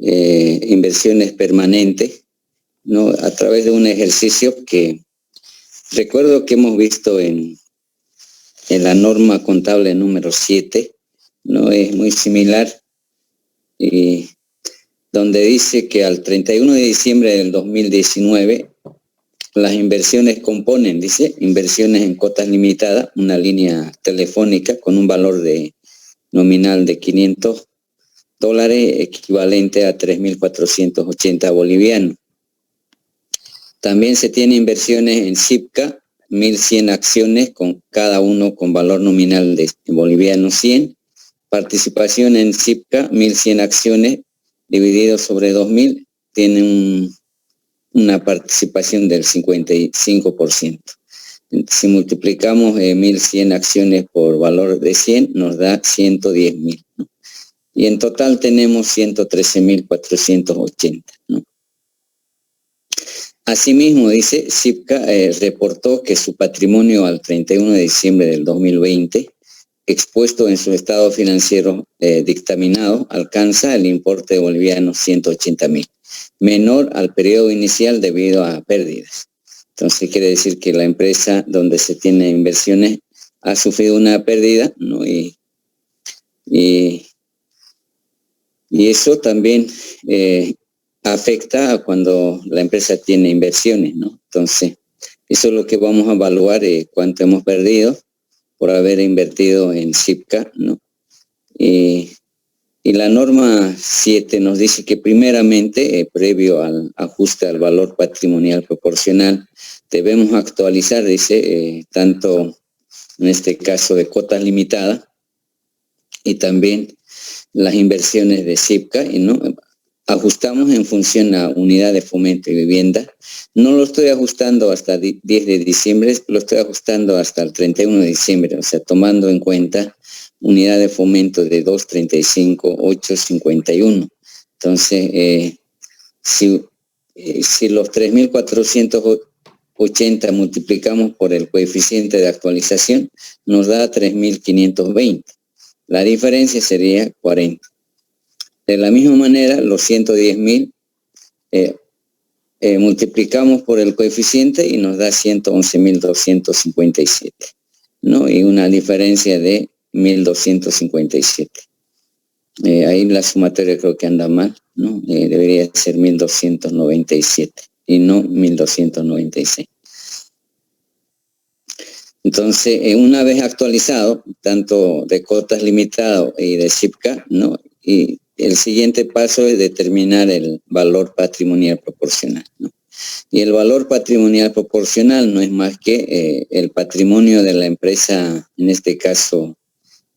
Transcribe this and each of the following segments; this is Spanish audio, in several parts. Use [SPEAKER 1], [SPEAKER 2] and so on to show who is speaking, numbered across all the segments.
[SPEAKER 1] inversiones permanentes, ¿no? A través de un ejercicio que recuerdo que hemos visto en la norma contable número 7, ¿no? Es muy similar, y donde dice que al 31 de diciembre del 2019 las inversiones componen, dice, inversiones en cuotas limitadas, una línea telefónica con un valor nominal de $500, equivalente a 3.480 bolivianos. También se tiene inversiones en SIPCA, 1.100 acciones, con cada uno con valor nominal de boliviano 100. Participación en SIPCA, 1.100 acciones, dividido sobre 2.000, tiene una participación del 55%. Si multiplicamos 1.100 acciones por valor de 100, nos da 110.000, ¿no? Y en total tenemos 113.480, ¿no? Asimismo, dice, SIPCA reportó que su patrimonio al 31 de diciembre del 2020, expuesto en su estado financiero dictaminado, alcanza el importe de bolivianos 180.000, menor al periodo inicial debido a pérdidas. Entonces quiere decir que la empresa donde se tiene inversiones ha sufrido una pérdida, ¿no? Y eso también afecta a cuando la empresa tiene inversiones, ¿no? Entonces, eso es lo que vamos a evaluar, cuánto hemos perdido por haber invertido en SIPCA, ¿no? Y la norma 7 nos dice que primeramente, previo al ajuste al valor patrimonial proporcional, debemos actualizar, dice, tanto en este caso de cuotas limitadas y también las inversiones de SIPCA, y no ajustamos en función a unidad de fomento y vivienda. No lo estoy ajustando hasta 10 de diciembre, lo estoy ajustando hasta el 31 de diciembre, o sea, tomando en cuenta unidad de fomento de 235.851. Entonces, si los 3.480 multiplicamos por el coeficiente de actualización, nos da 3.520. La diferencia sería 40. De la misma manera, los 110.000 multiplicamos por el coeficiente y nos da 111.257, ¿no? Y una diferencia de 1.257. Ahí la sumatoria creo que anda mal, ¿no? Debería ser 1.297 y no 1.296. Entonces, una vez actualizado, tanto de cuotas limitadas y de SIPCA, ¿no? Y el siguiente paso es determinar el valor patrimonial proporcional, ¿no? Y el valor patrimonial proporcional no es más que el patrimonio de la empresa, en este caso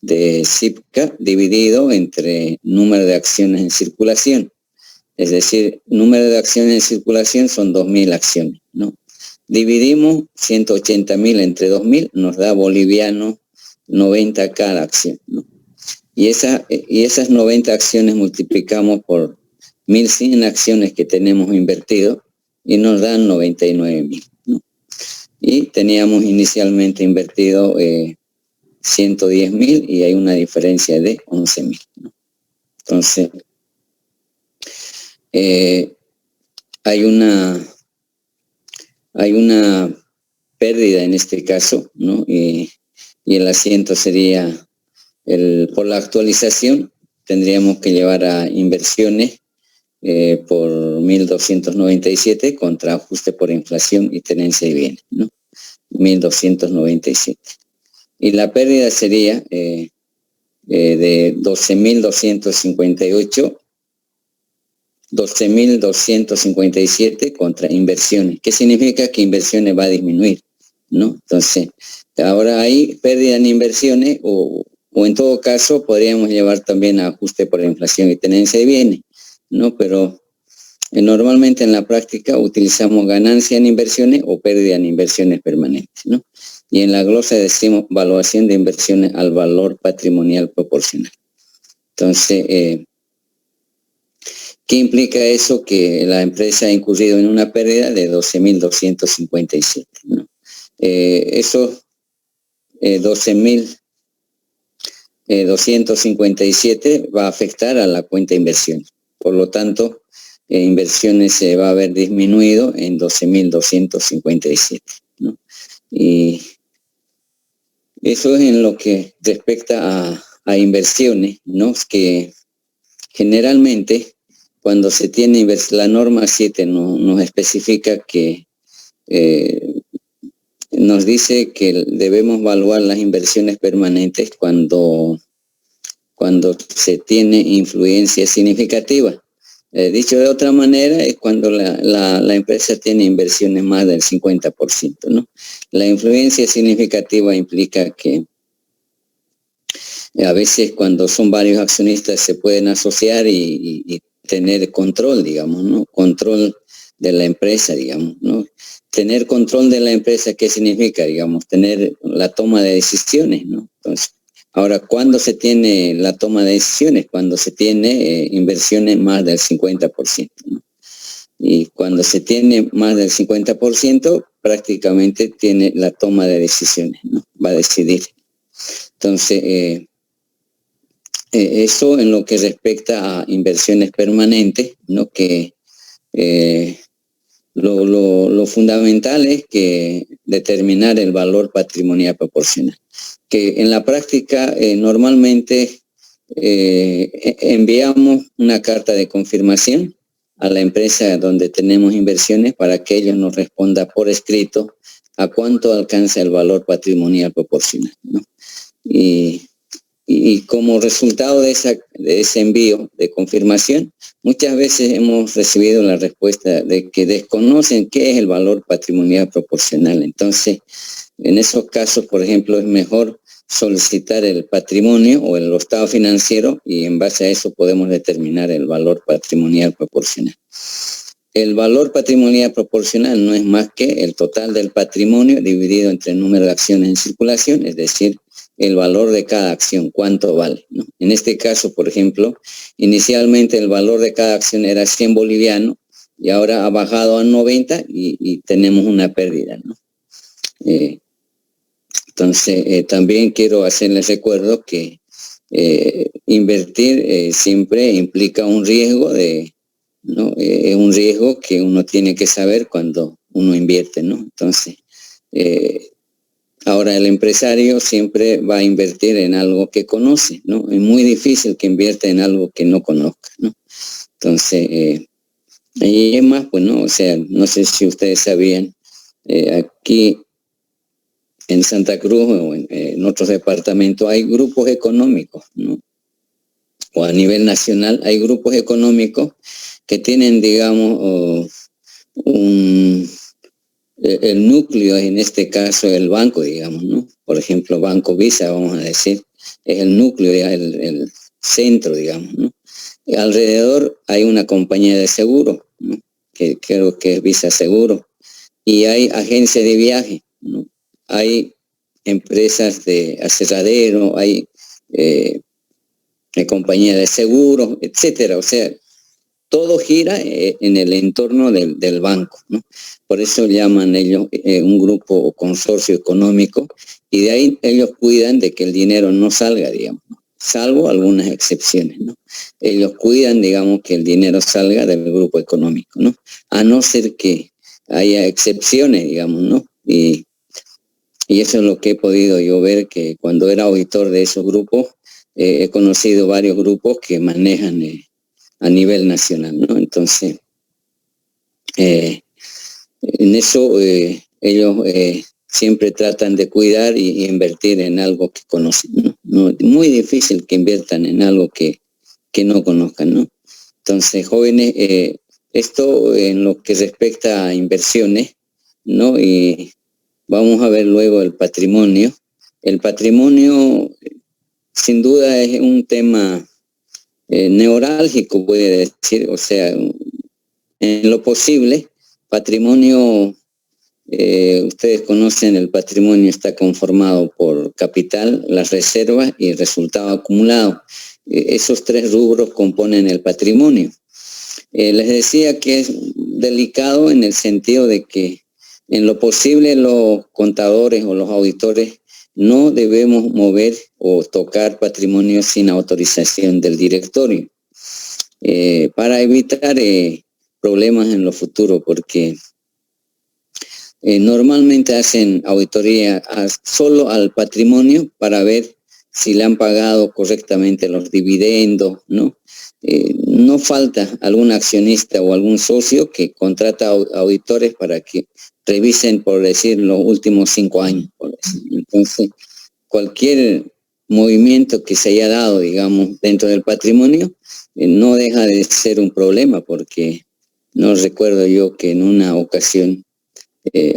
[SPEAKER 1] de SIPCA, dividido entre número de acciones en circulación. Es decir, número de acciones en circulación son 2.000 acciones, ¿no? Dividimos 180.000 entre 2.000, nos da boliviano 90 cada acción, ¿no? Y esas 90 acciones multiplicamos por 1.100 acciones que tenemos invertido y nos dan 99.000, ¿no? Y teníamos inicialmente invertido 110.000 y hay una diferencia de 11.000, ¿no? Entonces, hay una pérdida en este caso, ¿no? Y el asiento sería, por la actualización, tendríamos que llevar a inversiones por 1.297 contra ajuste por inflación y tenencia de bienes, ¿no? 1.297. Y la pérdida sería de 12.257 contra inversiones. ¿Qué significa? Que inversiones va a disminuir, ¿no? Entonces, ahora hay pérdida en inversiones o en todo caso podríamos llevar también a ajuste por inflación y tenencia de bienes, ¿no? Pero normalmente en la práctica utilizamos ganancia en inversiones o pérdida en inversiones permanentes, ¿no? Y en la glosa decimos valuación de inversiones al valor patrimonial proporcional. Entonces, ¿qué implica eso? Que la empresa ha incurrido en una pérdida de 12.257, ¿no? Esos 12.257 va a afectar a la cuenta de inversión. Por lo tanto, inversiones se va a ver disminuido en 12.257, ¿no? Y eso es en lo que respecta a inversiones, ¿no? Es que generalmente cuando se tiene la norma 7 nos especifica que nos dice que debemos evaluar las inversiones permanentes cuando se tiene influencia significativa. Dicho de otra manera, es cuando la empresa tiene inversiones más del 50%, ¿no? La influencia significativa implica que a veces cuando son varios accionistas se pueden asociar y tener control, digamos, ¿no? Control de la empresa, digamos, ¿no? Tener control de la empresa, ¿qué significa? Digamos, tener la toma de decisiones, ¿no? Entonces, ahora, ¿cuándo se tiene la toma de decisiones? Cuando se tiene inversiones más del 50%, ¿no? Y cuando se tiene más del 50%, prácticamente tiene la toma de decisiones, ¿no? Va a decidir. Entonces, eso en lo que respecta a inversiones permanentes, ¿no? Que lo fundamental es que determinar el valor patrimonial proporcional, que en la práctica normalmente enviamos una carta de confirmación a la empresa donde tenemos inversiones para que ellos nos responda por escrito a cuánto alcanza el valor patrimonial proporcional, ¿no? Y como resultado de ese envío de confirmación, muchas veces hemos recibido la respuesta de que desconocen qué es el valor patrimonial proporcional. Entonces, en esos casos, por ejemplo, es mejor solicitar el patrimonio o el estado financiero y en base a eso podemos determinar el valor patrimonial proporcional. El valor patrimonial proporcional no es más que el total del patrimonio dividido entre el número de acciones en circulación, es decir, el valor de cada acción, cuánto vale, ¿no? En este caso, por ejemplo, inicialmente el valor de cada acción era 100 bolivianos y ahora ha bajado a 90 y tenemos una pérdida, ¿no? Entonces, también quiero hacerles recuerdo que invertir siempre implica un riesgo ¿no? Es un riesgo que uno tiene que saber cuando uno invierte, ¿no? Entonces, ahora el empresario siempre va a invertir en algo que conoce, ¿no? Es muy difícil que invierta en algo que no conozca, ¿no? Entonces, y es más, pues no, o sea, no sé si ustedes sabían, aquí en Santa Cruz o en otros departamentos hay grupos económicos, ¿no? O a nivel nacional hay grupos económicos que tienen, digamos, el núcleo, en este caso el banco, digamos, ¿no? Por ejemplo, Banco Visa, vamos a decir, es el núcleo, el centro, digamos, ¿no? Y alrededor hay una compañía de seguro, ¿no? Que creo que es Visa Seguro, y hay agencias de viaje, ¿no? Hay empresas de asesoradero, hay compañía de seguros, etcétera. O sea, todo gira en el entorno del banco, ¿no? Por eso llaman ellos un grupo o consorcio económico, y de ahí ellos cuidan de que el dinero no salga, digamos, ¿no? Salvo algunas excepciones, ¿no? Ellos cuidan, digamos, que el dinero salga del grupo económico, ¿no? A no ser que haya excepciones, digamos, ¿no? Y eso es lo que he podido yo ver, que cuando era auditor de esos grupos, he conocido varios grupos que manejan a nivel nacional, ¿no? Entonces, en eso ellos siempre tratan de cuidar y invertir en algo que conocen, ¿no? No, muy difícil que inviertan en algo que no conozcan, ¿no? Entonces, jóvenes, esto en lo que respecta a inversiones, ¿no? Y vamos a ver luego el patrimonio. El patrimonio, sin duda, es un tema neurálgico, puede decir, o sea, en lo posible, patrimonio, ustedes conocen, el patrimonio está conformado por capital, las reservas y el resultado acumulado. Esos tres rubros componen el patrimonio. Les decía que es delicado en el sentido de que en lo posible los contadores o los auditores no debemos mover o tocar patrimonio sin autorización del directorio. para evitar problemas en lo futuro, porque normalmente hacen auditoría solo al patrimonio para ver si le han pagado correctamente los dividendos, ¿no? No falta algún accionista o algún socio que contrata auditores para que revisen, por decir, los últimos 5 años. Por decir. Entonces, cualquier movimiento que se haya dado, digamos, dentro del patrimonio, no deja de ser un problema, porque no recuerdo yo que en una ocasión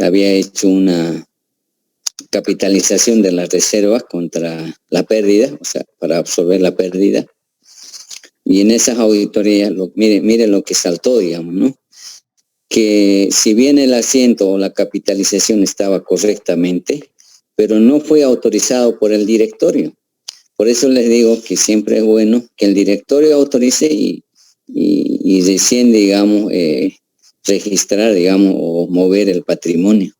[SPEAKER 1] había hecho una capitalización de las reservas contra la pérdida, o sea, para absorber la pérdida. Y en esas auditorías, mire lo que saltó, digamos, ¿no? Que si bien el asiento o la capitalización estaba correctamente, pero no fue autorizado por el directorio. Por eso les digo que siempre es bueno que el directorio autorice y recién, digamos, registrar, digamos, o mover el patrimonio.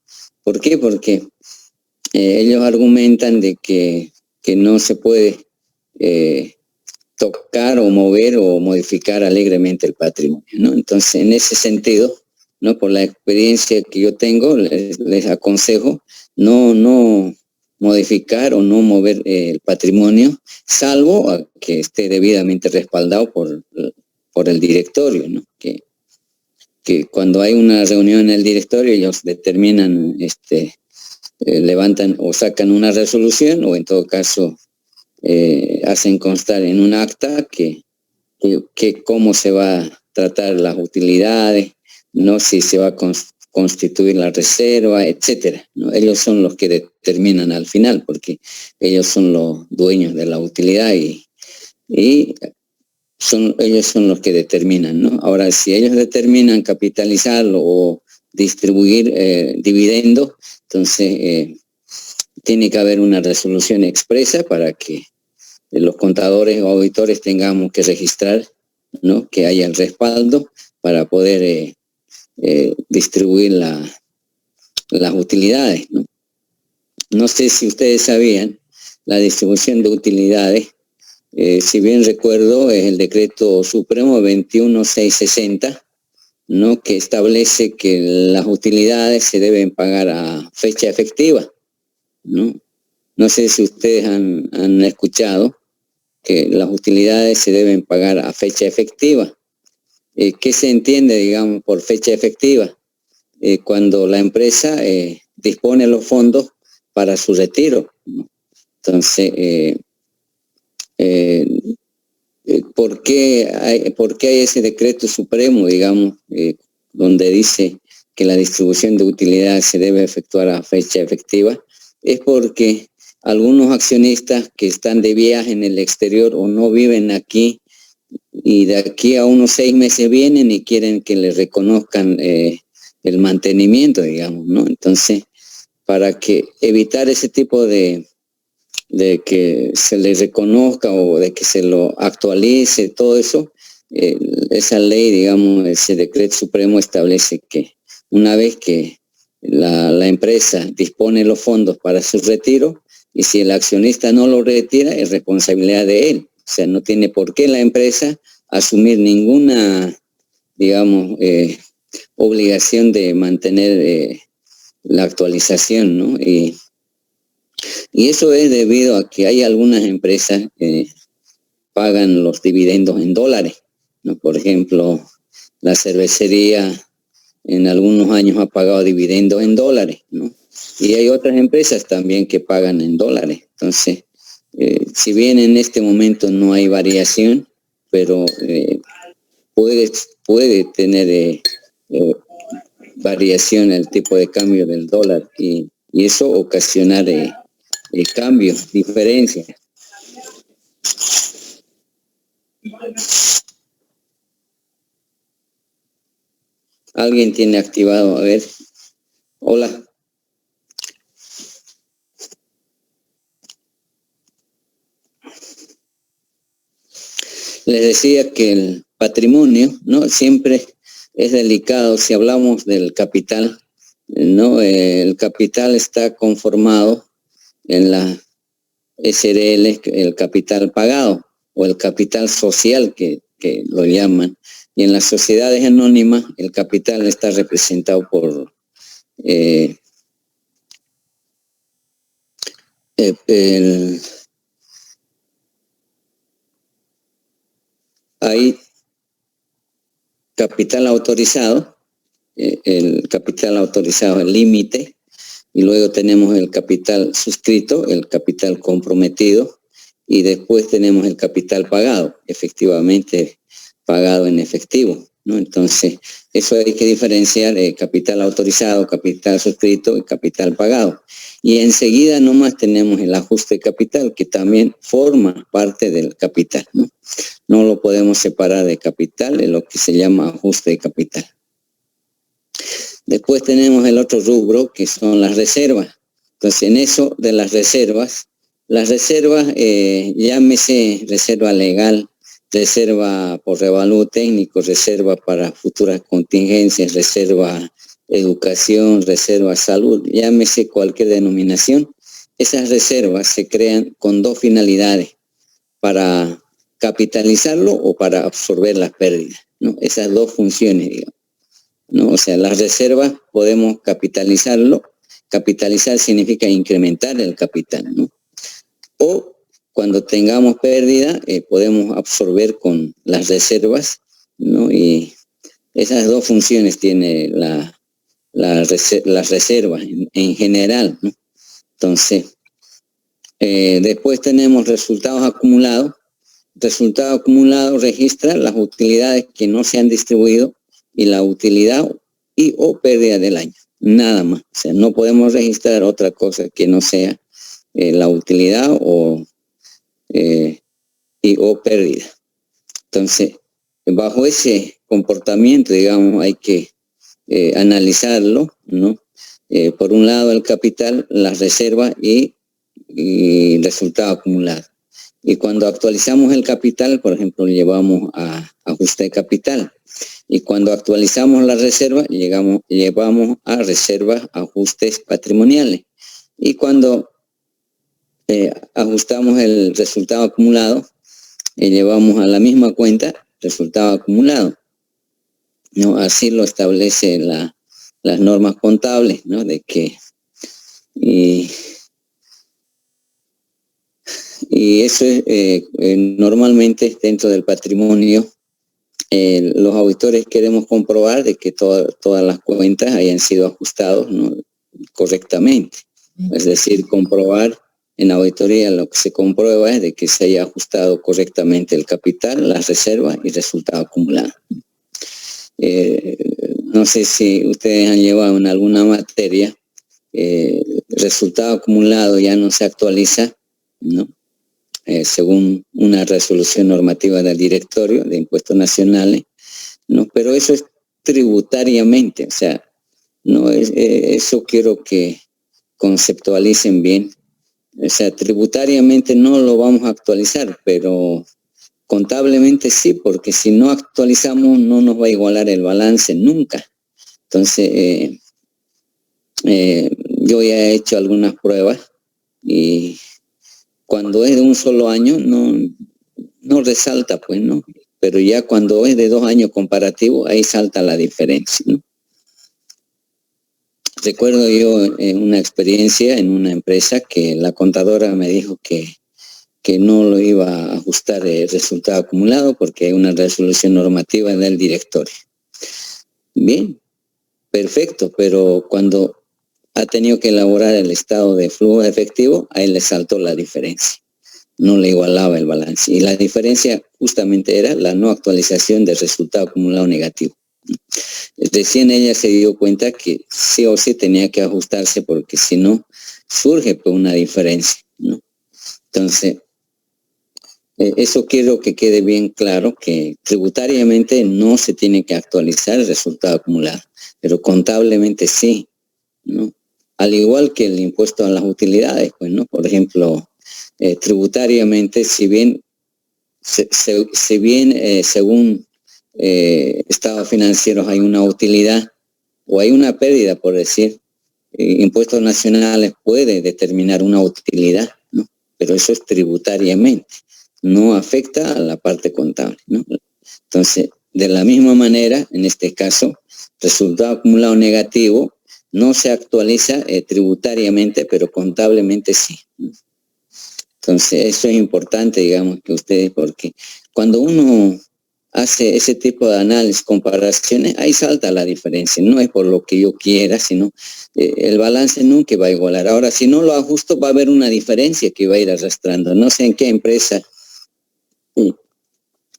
[SPEAKER 1] ¿Por qué? Porque ellos argumentan de que no se puede tocar o mover o modificar alegremente el patrimonio, ¿no? Entonces, en ese sentido, ¿no? Por la experiencia que yo tengo, les aconsejo no modificar o no mover el patrimonio, salvo a que esté debidamente respaldado por el directorio, ¿no? Que cuando hay una reunión en el directorio, ellos determinan, levantan o sacan una resolución, o en todo caso hacen constar en un acta que cómo se va a tratar las utilidades, no si se va a constituir la reserva, etcétera, ¿no? Ellos son los que determinan al final, porque ellos son los dueños de la utilidad y ellos son los que determinan, ¿no? Ahora, si ellos determinan capitalizarlo o distribuir dividendos, entonces tiene que haber una resolución expresa para que los contadores o auditores tengamos que registrar, ¿no? Que haya el respaldo para poder distribuir las utilidades, ¿no? No sé si ustedes sabían, la distribución de utilidades, si bien recuerdo, es el decreto supremo 21660, ¿no? Que establece que las utilidades se deben pagar a fecha efectiva, ¿no? No sé si ustedes han escuchado que las utilidades se deben pagar a fecha efectiva. ¿Qué se entiende, digamos, por fecha efectiva? Cuando la empresa dispone los fondos para su retiro, ¿no? Entonces, ¿por qué hay ese decreto supremo, digamos, donde dice que la distribución de utilidades se debe efectuar a fecha efectiva? Es porque algunos accionistas que están de viaje en el exterior o no viven aquí, y de aquí a unos 6 meses vienen y quieren que les reconozcan el mantenimiento, digamos, ¿no? Entonces, para evitar ese tipo de que se les reconozca o de que se lo actualice, todo eso, esa ley, digamos, ese decreto supremo establece que una vez que la empresa dispone los fondos para su retiro, y si el accionista no lo retira, es responsabilidad de él. O sea, no tiene por qué la empresa asumir ninguna, digamos, obligación de mantener la actualización, ¿no? Y eso es debido a que hay algunas empresas que pagan los dividendos en dólares, ¿no? Por ejemplo, la cervecería en algunos años ha pagado dividendos en dólares, ¿no? Y hay otras empresas también que pagan en dólares. Entonces, si bien en este momento no hay variación, pero puede tener variación el tipo de cambio del dólar y eso ocasionar cambios, diferencias. ¿Alguien tiene activado? A ver. Hola. Les decía que el patrimonio, ¿no? Siempre es delicado. Si hablamos del capital, ¿no? El capital está conformado en la SRL, el capital pagado o el capital social que que lo llaman, y en las sociedades anónimas el capital está representado por hay capital autorizado, el capital autorizado, el límite, y luego tenemos el capital suscrito, el capital comprometido, y después tenemos el capital pagado, efectivamente pagado en efectivo, ¿no? Entonces, eso hay que diferenciar capital autorizado, capital suscrito y capital pagado. Y enseguida nomás tenemos el ajuste de capital, que también forma parte del capital, ¿no? No lo podemos separar de capital, es lo que se llama ajuste de capital. Después tenemos el otro rubro, que son las reservas. Entonces, en eso de las reservas, llámese reserva legal, reserva por revalúo técnico, reserva para futuras contingencias, reserva educación, reserva salud, llámese cualquier denominación. Esas reservas se crean con dos finalidades: para capitalizarlo o para absorber las pérdidas, ¿no? Esas dos funciones, digamos, ¿no? O sea, las reservas podemos capitalizarlo. Capitalizar significa incrementar el capital, ¿no? O cuando tengamos pérdida, podemos absorber con las reservas, ¿no? Y esas dos funciones tiene las reservas en general, ¿no? Entonces, después tenemos resultados acumulados. Resultado acumulado registra las utilidades que no se han distribuido y la utilidad y o pérdida del año, nada más. O sea, no podemos registrar otra cosa que no sea la utilidad y o pérdida. Entonces, bajo ese comportamiento, digamos, hay que analizarlo, ¿no? Por un lado el capital, las reservas y resultado acumulado. Y cuando actualizamos el capital, por ejemplo, llevamos a ajuste de capital. Y cuando actualizamos la reserva, llevamos a reservas, ajustes patrimoniales. Y cuando ajustamos el resultado acumulado, llevamos a la misma cuenta resultado acumulado, ¿no? Así lo establecen las normas contables, ¿no? De que y eso es normalmente dentro del patrimonio. Los auditores queremos comprobar de que todas las cuentas hayan sido ajustadas, ¿no? Correctamente. Es decir, comprobar en auditoría, lo que se comprueba es de que se haya ajustado correctamente el capital, las reservas y resultado acumulado. No sé si ustedes han llevado en alguna materia, resultado acumulado ya no se actualiza, ¿no? Según una resolución normativa del directorio de impuestos nacionales, ¿no? Pero eso es tributariamente, o sea, no es, eso quiero que conceptualicen bien. O sea, tributariamente no lo vamos a actualizar, pero contablemente sí, porque si no actualizamos no nos va a igualar el balance nunca. Entonces, yo ya he hecho algunas pruebas y cuando es de un solo año no resalta, pues, ¿no? Pero ya cuando es de 2 años comparativo, ahí salta la diferencia, ¿no? Recuerdo yo una experiencia en una empresa que la contadora me dijo que no lo iba a ajustar el resultado acumulado porque hay una resolución normativa del directorio. Bien, perfecto, pero cuando ha tenido que elaborar el estado de flujo efectivo, ahí le saltó la diferencia. No le igualaba el balance. Y la diferencia justamente era la no actualización del resultado acumulado negativo. Recién ella se dio cuenta que sí o sí tenía que ajustarse porque si no, surge pues una diferencia, ¿no? Entonces, eso quiero que quede bien claro, que tributariamente no se tiene que actualizar el resultado acumulado, pero contablemente sí, ¿no? Al igual que el impuesto a las utilidades, pues, ¿no? Por ejemplo, tributariamente, si bien según estados financieros hay una utilidad o hay una pérdida, por decir, impuestos nacionales puede determinar una utilidad, ¿no? Pero eso es tributariamente, no afecta a la parte contable, ¿no? Entonces, de la misma manera, en este caso, resultado acumulado negativo no se actualiza tributariamente, pero contablemente sí. Entonces, eso es importante, digamos, que ustedes, porque cuando uno hace ese tipo de análisis, comparaciones, ahí salta la diferencia. No es por lo que yo quiera, sino el balance nunca va a igualar. Ahora, si no lo ajusto, va a haber una diferencia que va a ir arrastrando. No sé en qué empresa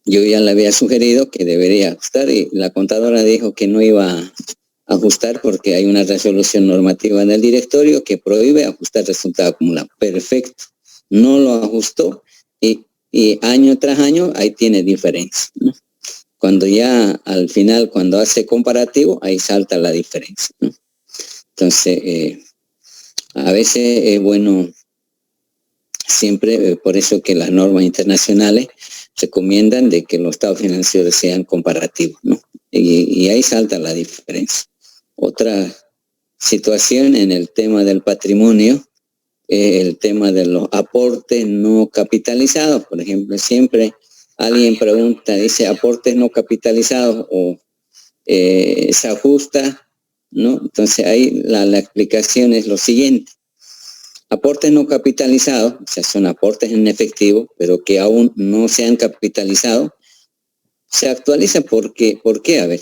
[SPEAKER 1] yo ya le había sugerido que debería ajustar y la contadora dijo que no iba a ajustar porque hay una resolución normativa en el directorio que prohíbe ajustar resultado acumulado. Perfecto. No lo ajustó y año tras año ahí tiene diferencia, ¿no? Cuando ya al final, cuando hace comparativo, ahí salta la diferencia, ¿no? Entonces, a veces es bueno siempre, por eso que las normas internacionales recomiendan de que los estados financieros sean comparativos, ¿no? Y ahí salta la diferencia. Otra situación en el tema del patrimonio, el tema de los aportes no capitalizados. Por ejemplo, siempre alguien pregunta, dice aportes no capitalizados o se ajusta, ¿no? Entonces ahí la explicación es lo siguiente. Aportes no capitalizados, o sea, son aportes en efectivo, pero que aún no se han capitalizado, se actualiza porque, ¿por qué? A ver,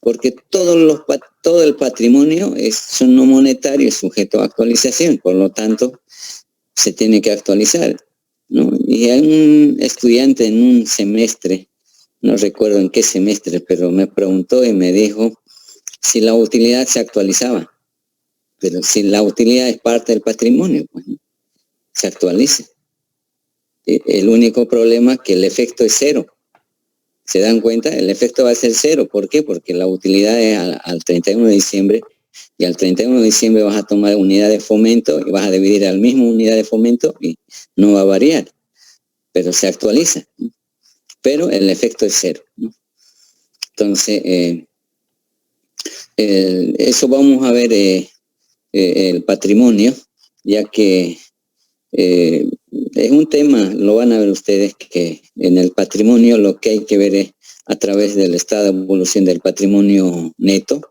[SPEAKER 1] porque todo el patrimonio son no monetario, es sujeto a actualización, por lo tanto, se tiene que actualizar, ¿no? Y hay un estudiante en un semestre, no recuerdo en qué semestre, pero me preguntó y me dijo si la utilidad se actualizaba. Pero si la utilidad es parte del patrimonio, pues, ¿no? Se actualiza. El único problema es que el efecto es cero. ¿Se dan cuenta? El efecto va a ser cero. ¿Por qué? Porque la utilidad es al 31 de diciembre y al 31 de diciembre vas a tomar unidad de fomento y vas a dividir al mismo unidad de fomento y no va a variar, pero se actualiza, ¿no? Pero el efecto es cero, ¿no? Entonces, eso vamos a ver el patrimonio, ya que es un tema, lo van a ver ustedes, que en el patrimonio lo que hay que ver es a través del estado de evolución del patrimonio neto,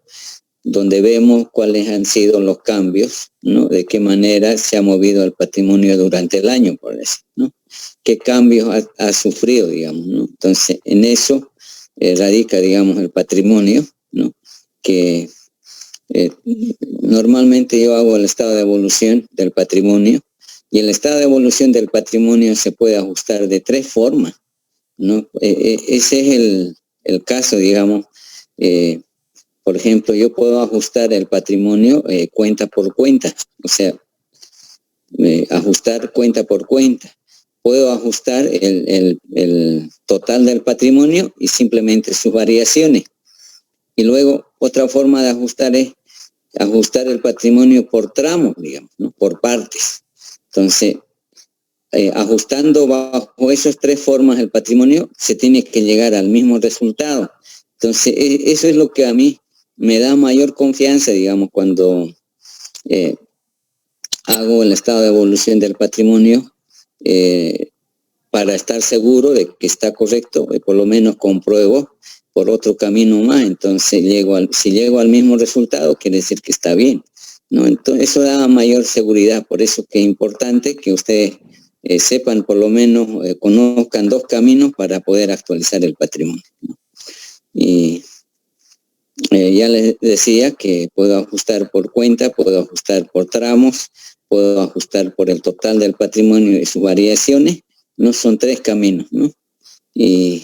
[SPEAKER 1] donde vemos cuáles han sido los cambios, ¿no? De qué manera se ha movido el patrimonio durante el año, por eso, ¿no? Qué cambios ha sufrido, digamos, ¿no? Entonces, en eso radica, digamos, el patrimonio, ¿no? Que normalmente yo hago el estado de evolución del patrimonio, y el estado de evolución del patrimonio se puede ajustar de tres formas, ¿no? Ese es el caso, digamos. Por ejemplo, yo puedo ajustar el patrimonio cuenta por cuenta, o sea, ajustar cuenta por cuenta. Puedo ajustar el total del patrimonio y simplemente sus variaciones. Y luego, otra forma de ajustar es ajustar el patrimonio por tramos, digamos, ¿no? Por partes. Entonces, ajustando bajo esas tres formas el patrimonio, se tiene que llegar al mismo resultado. Entonces, eso es lo que a mí me da mayor confianza, digamos, cuando hago el estado de evolución del patrimonio, para estar seguro de que está correcto, por lo menos compruebo por otro camino más. Entonces, si llego al mismo resultado, quiere decir que está bien, ¿no? Entonces, eso da mayor seguridad. Por eso que es importante que ustedes sepan, por lo menos conozcan dos caminos para poder actualizar el patrimonio, ¿no? Y ya les decía que puedo ajustar por cuenta, puedo ajustar por tramos, puedo ajustar por el total del patrimonio y sus variaciones, ¿no? Son tres caminos, ¿no? Y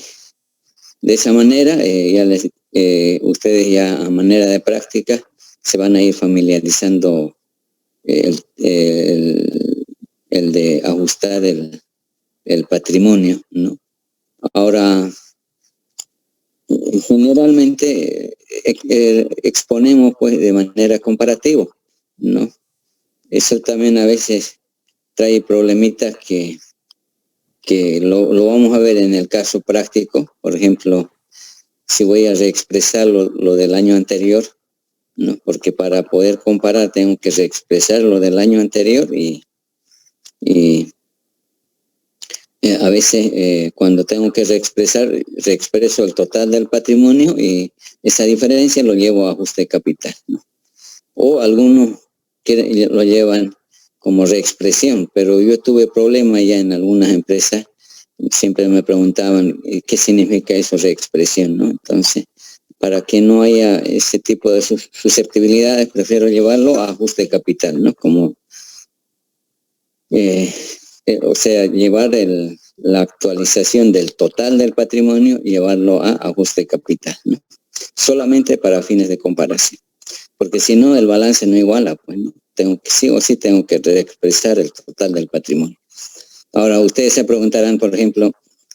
[SPEAKER 1] de esa manera, ustedes ya a manera de práctica se van a ir familiarizando el de ajustar el patrimonio, ¿no? Ahora, generalmente exponemos pues de manera comparativa, ¿no? Eso también a veces trae problemitas que lo vamos a ver en el caso práctico. Por ejemplo, si voy a reexpresar lo del año anterior, ¿no? Porque para poder comparar tengo que reexpresar lo del año anterior y A veces cuando tengo que reexpreso el total del patrimonio y esa diferencia lo llevo a ajuste de capital, ¿no? O algunos lo llevan como reexpresión, pero yo tuve problemas ya en algunas empresas, siempre me preguntaban qué significa eso, reexpresión, ¿no? Entonces, para que no haya ese tipo de susceptibilidades, prefiero llevarlo a ajuste de capital, ¿no? Como o sea, llevar la actualización del total del patrimonio y llevarlo a ajuste de capital, ¿no? Solamente para fines de comparación. Porque si no, el balance no iguala, pues, ¿no? Sí o sí tengo que reexpresar el total del patrimonio. Ahora, ustedes se preguntarán, por ejemplo,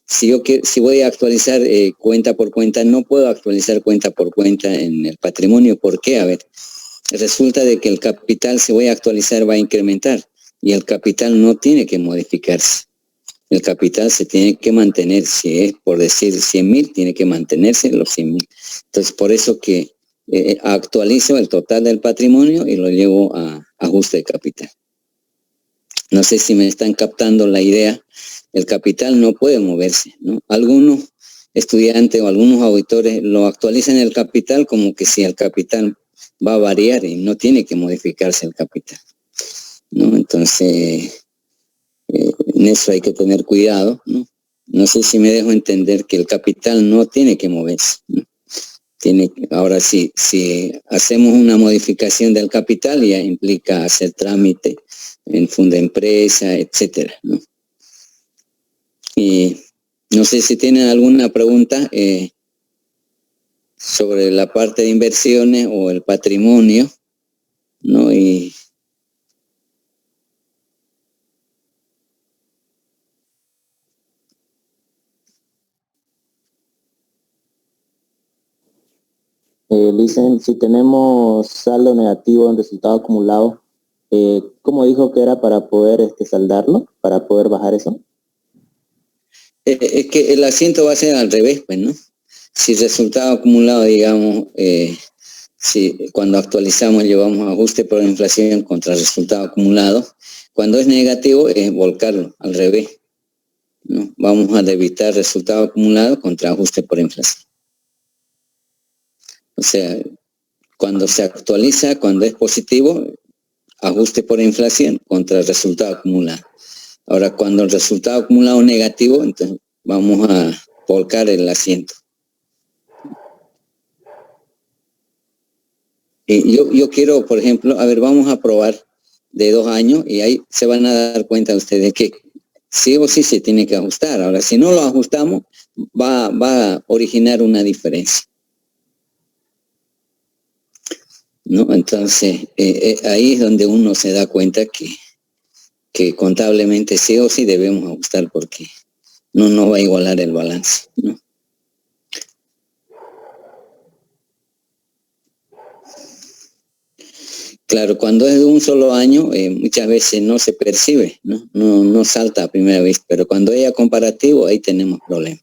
[SPEAKER 1] si voy a actualizar cuenta por cuenta, no puedo actualizar cuenta por cuenta en el patrimonio. ¿Por qué? A ver, resulta de que el capital, si voy a actualizar, va a incrementar. Y el capital no tiene que modificarse. El capital se tiene que mantener. Si es por decir 100.000, tiene que mantenerse los 100.000. Entonces, por eso que actualizo el total del patrimonio y lo llevo a ajuste de capital. No sé si me están captando la idea. El capital no puede moverse, ¿no? Algunos estudiantes o algunos auditores lo actualizan el capital como que si el capital va a variar y no tiene que modificarse el capital, ¿no? Entonces, en eso hay que tener cuidado, ¿no? No sé si me dejo entender que el capital no tiene que moverse, ¿no? Ahora sí, si hacemos una modificación del capital, ya implica hacer trámite en Fundempresa, etcétera, ¿no? Y no sé si tienen alguna pregunta sobre la parte de inversiones o el patrimonio, ¿no? Y
[SPEAKER 2] Dicen, si tenemos saldo negativo en resultado acumulado, ¿cómo dijo que era para poder saldarlo, para poder bajar eso?
[SPEAKER 1] Es que el asiento va a ser al revés, pues, ¿no? Si resultado acumulado, digamos, si cuando actualizamos llevamos ajuste por inflación contra resultado acumulado, cuando es negativo es volcarlo al revés, ¿no? Vamos a debitar resultado acumulado contra ajuste por inflación. O sea, cuando se actualiza, cuando es positivo, ajuste por inflación contra el resultado acumulado. Ahora, cuando el resultado acumulado es negativo, entonces vamos a volcar el asiento. Y yo quiero, por ejemplo, a ver, vamos a probar de 2 años y ahí se van a dar cuenta ustedes que sí o sí se tiene que ajustar. Ahora, si no lo ajustamos, va a originar una diferencia, ¿no? Entonces, ahí es donde uno se da cuenta que contablemente sí o sí debemos ajustar porque no nos va a igualar el balance, ¿no? Claro, cuando es de un solo año, muchas veces no se percibe, ¿no? No salta a primera vez, pero cuando es comparativo, ahí tenemos problemas.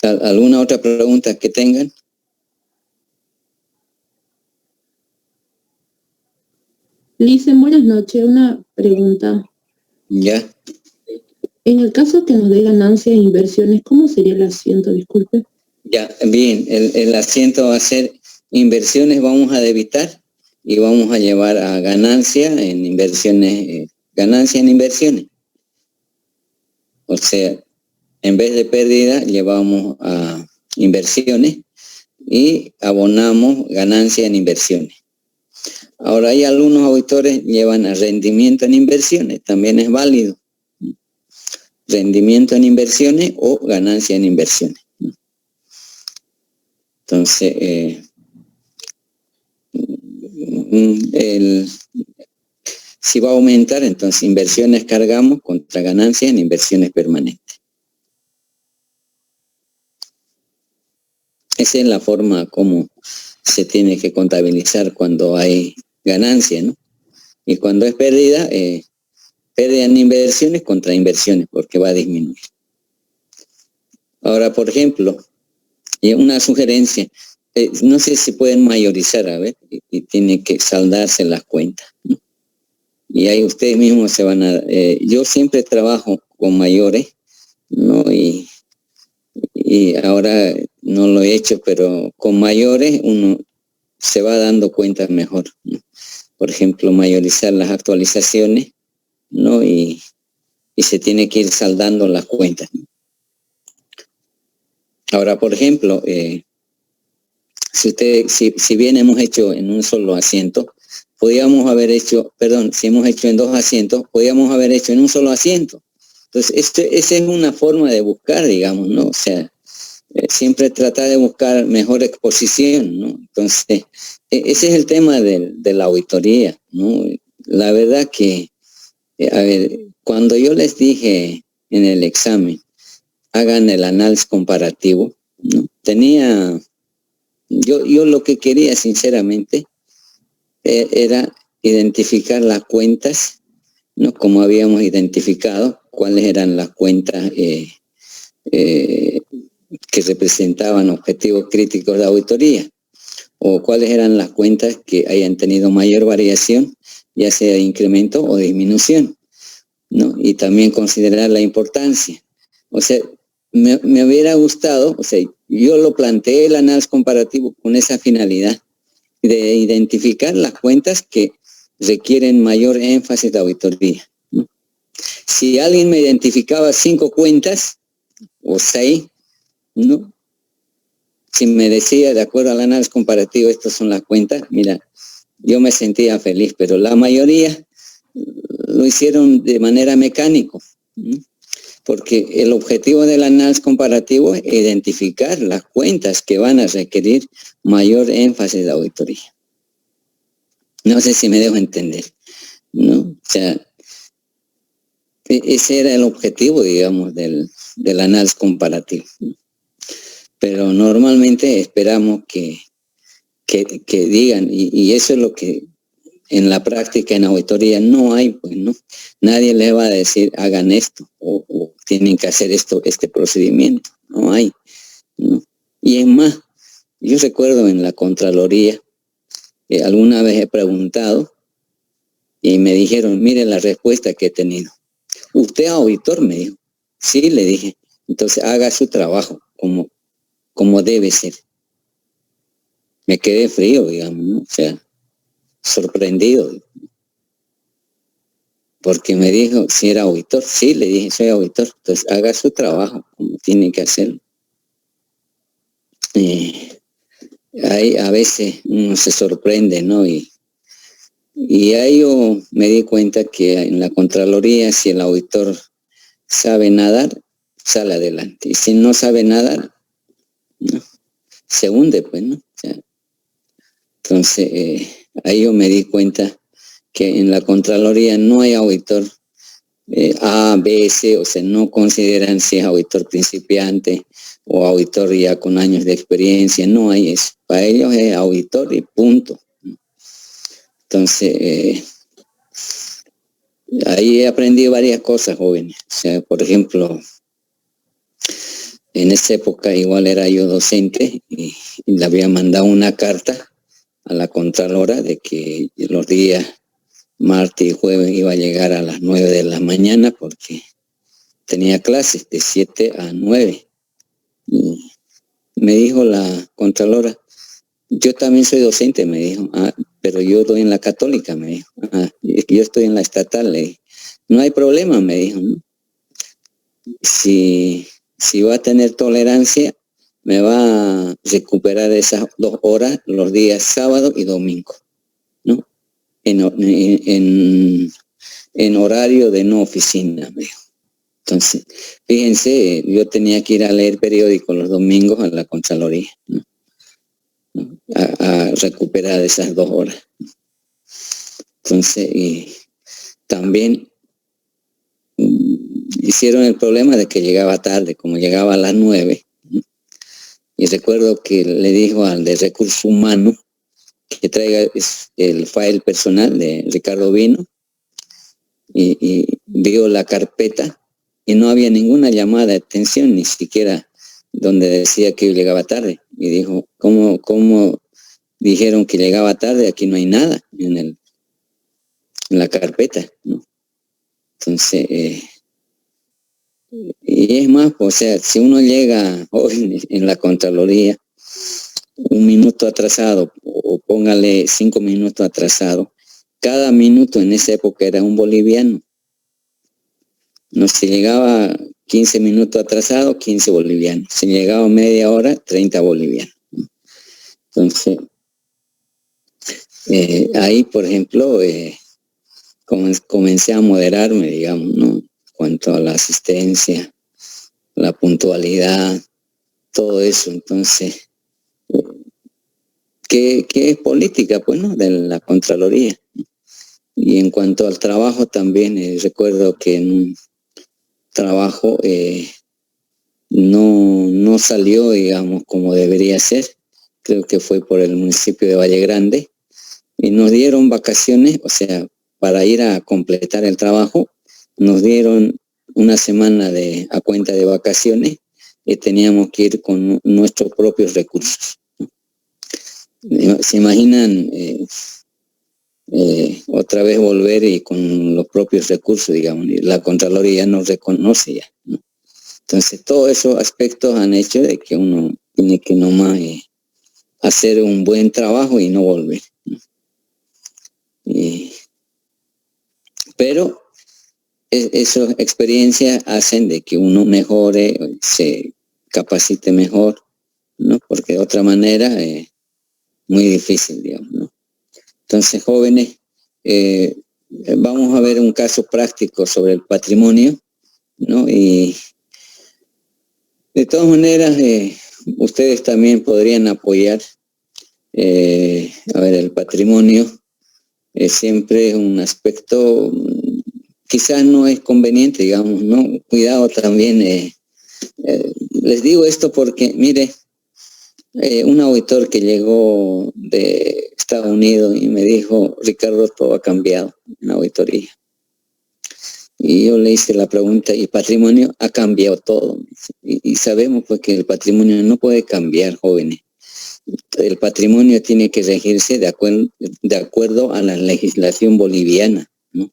[SPEAKER 1] ¿Alguna otra pregunta que tengan?
[SPEAKER 3] Licen, buenas noches. Una pregunta.
[SPEAKER 1] Ya.
[SPEAKER 3] En el caso que nos dé ganancias e inversiones, ¿cómo sería el asiento? Disculpe.
[SPEAKER 1] Ya, bien. El asiento va a ser inversiones, vamos a debitar y vamos a llevar a ganancia en inversiones, ganancia en inversiones. O sea, en vez de pérdida, llevamos a inversiones y abonamos ganancia en inversiones. Ahora hay algunos auditores llevan a rendimiento en inversiones, también es válido. Rendimiento en inversiones o ganancia en inversiones. Entonces, si va a aumentar, entonces inversiones cargamos contra ganancia en inversiones permanentes. Esa es la forma como se tiene que contabilizar cuando hay ganancia, ¿no? Y cuando es pérdida, pérdida en inversiones contra inversiones, porque va a disminuir. Ahora, por ejemplo, una sugerencia, no sé si pueden mayorizar, a ver, y tiene que saldarse las cuentas, ¿no? Y ahí ustedes mismos se van a... yo siempre trabajo con mayores, ¿no? Y ahora no lo he hecho, pero con mayores uno se va dando cuenta mejor, ¿no? Por ejemplo, mayorizar las actualizaciones, ¿no? Y se tiene que ir saldando las cuentas, ¿no? Ahora, por ejemplo, si bien hemos hecho en un solo asiento, podíamos haber hecho, perdón, si hemos hecho en 2 asientos, podíamos haber hecho en un solo asiento. Entonces, esa es una forma de buscar, digamos, ¿no? O sea, siempre tratar de buscar mejor exposición, ¿no? Entonces, ese es el tema de la auditoría, ¿no? La verdad que, a ver, cuando yo les dije en el examen, hagan el análisis comparativo, ¿no? Yo lo que quería sinceramente era identificar las cuentas, ¿no? Como habíamos identificado cuáles eran las cuentas que representaban objetivos críticos de auditoría, o cuáles eran las cuentas que hayan tenido mayor variación, ya sea de incremento o disminución, ¿no? Y también considerar la importancia. O sea, me hubiera gustado, o sea, yo lo planteé el análisis comparativo con esa finalidad de identificar las cuentas que requieren mayor énfasis de auditoría, ¿no? Si alguien me identificaba 5 cuentas o 6, ¿no? Si me decía, de acuerdo al análisis comparativo, estas son las cuentas, mira, yo me sentía feliz, pero la mayoría lo hicieron de manera mecánica, ¿no? Porque el objetivo del análisis comparativo es identificar las cuentas que van a requerir mayor énfasis de auditoría. No sé si me dejo entender, ¿no? O sea, ese era el objetivo, digamos, del análisis comparativo, ¿no? Pero normalmente esperamos que digan, y eso es lo que en la práctica, en auditoría, no hay, pues, ¿no? Nadie les va a decir, hagan esto, o tienen que hacer esto, este procedimiento. No hay, ¿no? Y es más, yo recuerdo en la Contraloría, alguna vez he preguntado, y me dijeron, mire la respuesta que he tenido. ¿Usted auditor? Me dijo. Sí, le dije. Entonces haga su trabajo como debe ser. Me quedé frío, digamos, ¿no? O sea, sorprendido. Porque me dijo si era auditor. Sí, le dije, soy auditor. Entonces haga su trabajo como tiene que hacerlo. Ahí a veces uno se sorprende, ¿no? Y ahí yo me di cuenta que en la Contraloría, si el auditor sabe nadar, sale adelante. Y si no sabe nadar, ¿no? Se hunde, pues, ¿no? O sea, entonces, ahí yo me di cuenta que en la Contraloría no hay auditor A, B, C, o sea, no consideran si es auditor principiante o auditor ya con años de experiencia, no hay eso. Para ellos es auditor y punto. Entonces, ahí he aprendido varias cosas, jóvenes. O sea, por ejemplo, en esa época igual era yo docente y le había mandado una carta a la Contralora de que los días martes y jueves iba a llegar a las 9 de la mañana porque tenía clases de 7 a 9. Y me dijo la Contralora, yo también soy docente, me dijo, pero yo doy en la Católica, me dijo, yo estoy en la estatal, le dije, no hay problema, me dijo, ¿no? Si va a tener tolerancia, me va a recuperar esas 2 horas los días sábado y domingo, ¿no? En horario de no oficina, me dijo. Entonces, fíjense, yo tenía que ir a leer periódico los domingos a la Contraloría, ¿no? A recuperar esas 2 horas. Entonces, y también hicieron el problema de que llegaba tarde, como llegaba a las 9. Y recuerdo que le dijo al de Recursos Humanos que traiga el file personal de Ricardo Vino y vio la carpeta y no había ninguna llamada de atención, ni siquiera donde decía que yo llegaba tarde. y dijo, ¿cómo dijeron que llegaba tarde? Aquí no hay nada en la carpeta, ¿no? Entonces, y es más, o sea, si uno llega hoy en la Contraloría, 1 minuto atrasado, o póngale 5 minutos atrasado, cada minuto en esa época era un boliviano. No, si llegaba 15 minutos atrasado, 15 bolivianos. Si llegaba media hora, 30 bolivianos. Entonces, ahí, por ejemplo, comencé a moderarme, digamos, ¿no? En cuanto a la asistencia, la puntualidad, todo eso. Entonces, ¿qué es política? Pues, ¿no? De la Contraloría. Y en cuanto al trabajo también, recuerdo que en un trabajo no salió, digamos, como debería ser. Creo que fue por el municipio de Valle Grande. Y nos dieron vacaciones, o sea, para ir a completar el trabajo, nos dieron una semana a cuenta de vacaciones y teníamos que ir con nuestros propios recursos. ¿Se imaginan otra vez volver y con los propios recursos, digamos? Y la Contraloría nos reconoce ya, ¿no? Entonces, todos esos aspectos han hecho de que uno tiene que nomás hacer un buen trabajo y no volver, ¿no? Pero esas experiencias hacen de que uno mejore, se capacite mejor, ¿no? Porque de otra manera es muy difícil, digamos, ¿no? Entonces, jóvenes, vamos a ver un caso práctico sobre el patrimonio, ¿no? Y de todas maneras, ustedes también podrían apoyar, a ver, el patrimonio siempre es un aspecto, quizás no es conveniente, digamos, ¿no? Cuidado también, les digo esto porque, mire, un auditor que llegó de Estados Unidos y me dijo, Ricardo, todo ha cambiado en la auditoría. Y yo le hice la pregunta, ¿y patrimonio? Ha cambiado todo. Y sabemos pues que el patrimonio no puede cambiar, jóvenes. El patrimonio tiene que regirse de acuerdo a la legislación boliviana, ¿no?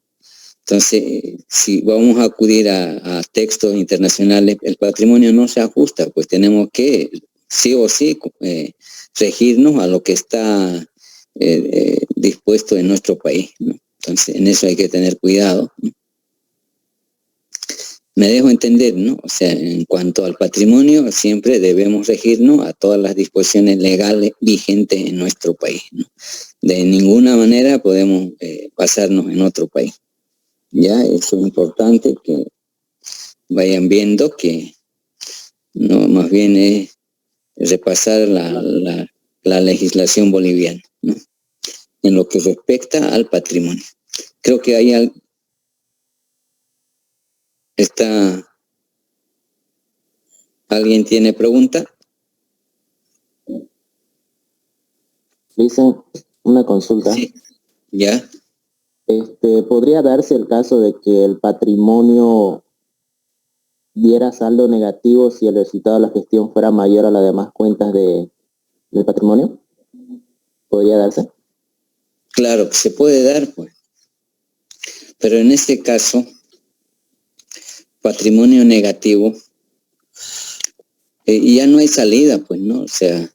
[SPEAKER 1] Entonces, si vamos a acudir a textos internacionales, el patrimonio no se ajusta, pues tenemos que sí o sí regirnos a lo que está dispuesto en nuestro país, ¿no? Entonces, en eso hay que tener cuidado, ¿no? Me dejo entender, ¿no? O sea, en cuanto al patrimonio, siempre debemos regirnos a todas las disposiciones legales vigentes en nuestro país, ¿no? De ninguna manera podemos pasarnos en otro país. Ya, eso es importante que vayan viendo que no, más bien es repasar la legislación boliviana, ¿no? En lo que respecta al patrimonio. Creo que ahí ¿alguien tiene pregunta?
[SPEAKER 2] Dicen una consulta.
[SPEAKER 1] Sí, ya.
[SPEAKER 2] ¿Podría darse el caso de que el patrimonio diera saldo negativo si el resultado de la gestión fuera mayor a las demás cuentas del patrimonio? ¿Podría darse?
[SPEAKER 1] Claro que se puede dar, pues. Pero en este caso, patrimonio negativo, y ya no hay salida, pues, ¿no? O sea,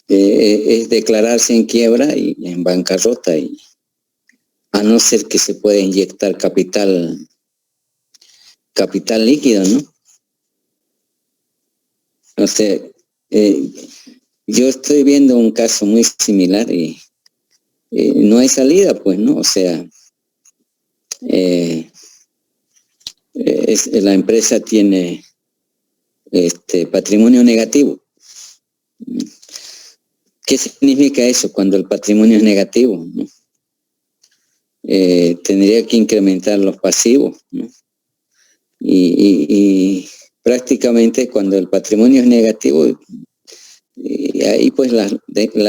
[SPEAKER 1] es declararse en quiebra y en bancarrota, y a no ser que se pueda inyectar capital líquido, ¿no? O sea, yo estoy viendo un caso muy similar y no hay salida, pues, ¿no? O sea, la empresa tiene patrimonio negativo. ¿Qué significa eso cuando el patrimonio es negativo, ¿no? Tendría que incrementar los pasivos, ¿no? Y prácticamente cuando el patrimonio es negativo, ahí pues la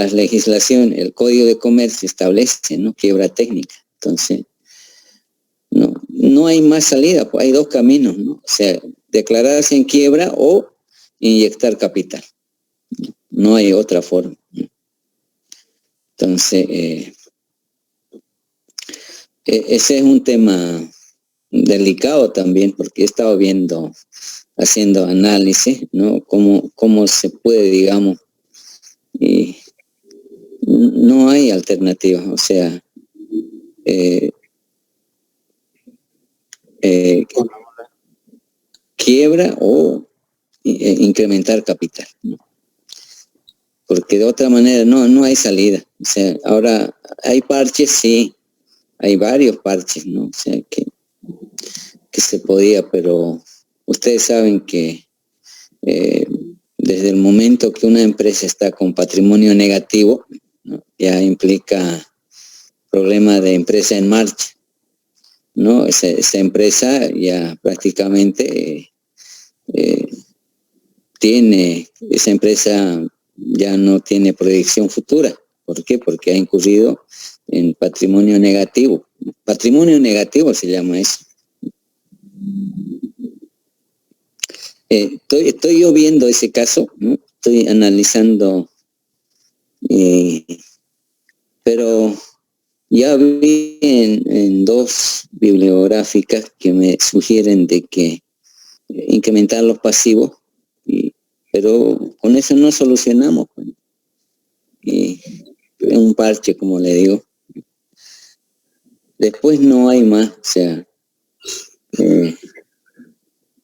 [SPEAKER 1] legislación, el Código de Comercio establece, ¿no? Quiebra técnica. Entonces, no no hay más salida, pues hay dos caminos, ¿no? O sea, declararse en quiebra o inyectar capital. No hay otra forma. Entonces, ese es un tema delicado también, porque he estado haciendo análisis, ¿no? Cómo se puede, digamos, y no hay alternativa, o sea, quiebra o incrementar capital, ¿no? Porque de otra manera no hay salida. O sea, ahora hay parches, sí, hay varios parches, ¿no? O sea, que se podía, pero ustedes saben que desde el momento que una empresa está con patrimonio negativo, ¿no? Ya implica problema de empresa en marcha, ¿no? Esa empresa ya prácticamente esa empresa ya no tiene proyección futura. ¿Por qué? Porque ha incurrido en patrimonio negativo. Patrimonio negativo se llama eso. Estoy yo viendo ese caso, ¿no? Estoy analizando, pero ya vi en dos bibliográficas que me sugieren de que incrementar los pasivos, pero con eso no solucionamos. Pues. Es un parche, como le digo. Después no hay más, o sea,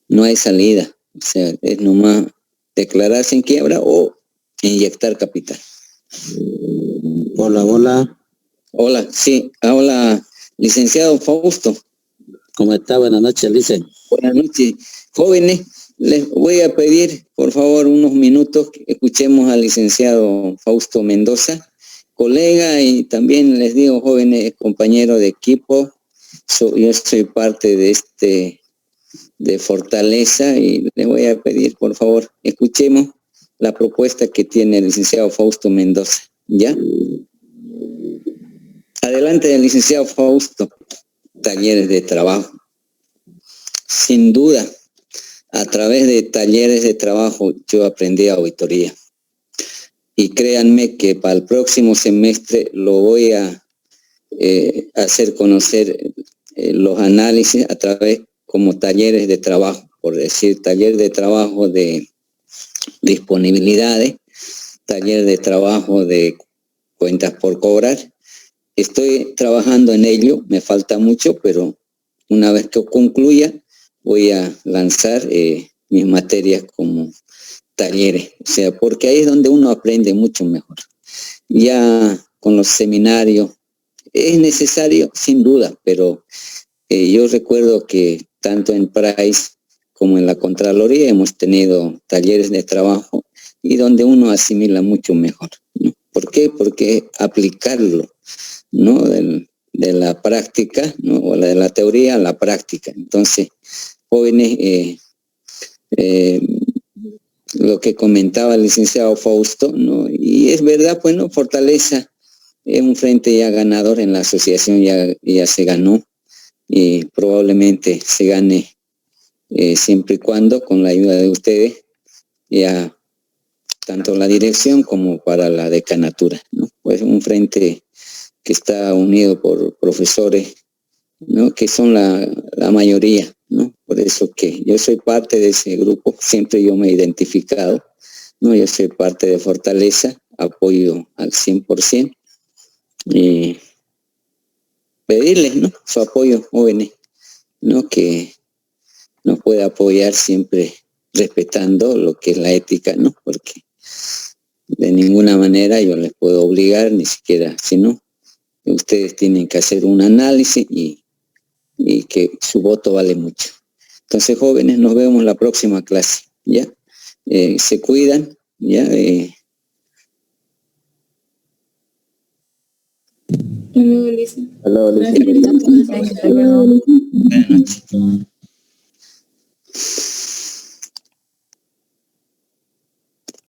[SPEAKER 1] no hay salida. O sea, es nomás declararse en quiebra o inyectar capital.
[SPEAKER 4] Hola.
[SPEAKER 1] Hola, sí, hola, licenciado Fausto.
[SPEAKER 4] ¿Cómo está? Buenas noches, Lice.
[SPEAKER 1] Buenas noches. Jóvenes, les voy a pedir, por favor, unos minutos que escuchemos al licenciado Fausto Mendoza, colega, y también les digo, jóvenes, compañero de equipo, yo soy parte de Fortaleza, y les voy a pedir, por favor, escuchemos la propuesta que tiene el licenciado Fausto Mendoza, ¿ya? Adelante, licenciado Fausto. Talleres de trabajo. Sin duda, a través de talleres de trabajo yo aprendí auditoría. Y créanme que para el próximo semestre lo voy a hacer conocer los análisis a través como talleres de trabajo, por decir, taller de trabajo de disponibilidades, taller de trabajo de cuentas por cobrar. Estoy trabajando en ello, me falta mucho, pero una vez que concluya voy a lanzar mis materias como talleres, o sea, porque ahí es donde uno aprende mucho mejor. Ya con los seminarios es necesario, sin duda, pero yo recuerdo que tanto en Price como en la Contraloría hemos tenido talleres de trabajo y donde uno asimila mucho mejor, ¿no? ¿Por qué? Porque aplicarlo, ¿no? De la práctica, ¿no? O de la teoría a la práctica. Entonces, jóvenes, lo que comentaba el licenciado Fausto, ¿no? Y es verdad, pues, ¿no? Fortaleza es un frente ya ganador en la asociación, ya se ganó, y probablemente se gane siempre y cuando, con la ayuda de ustedes, ya tanto la dirección como para la decanatura, ¿no? Pues un frente que está unido por profesores, ¿no? Que son la mayoría, ¿no? Por eso que yo soy parte de ese grupo, siempre yo me he identificado, ¿no? Yo soy parte de Fortaleza, apoyo al 100%, y pedirles, ¿no? Su apoyo, jóvenes, ¿no? Que nos pueda apoyar siempre respetando lo que es la ética, ¿no? Porque de ninguna manera yo les puedo obligar, ni siquiera, sino ustedes tienen que hacer un análisis y que su voto vale mucho. Entonces, jóvenes, nos vemos la próxima clase, ¿ya? Se cuidan, ¿ya?
[SPEAKER 3] Hasta luego, Lisa.
[SPEAKER 2] Hasta luego, Lice.
[SPEAKER 3] Gracias.
[SPEAKER 1] Buenas noches.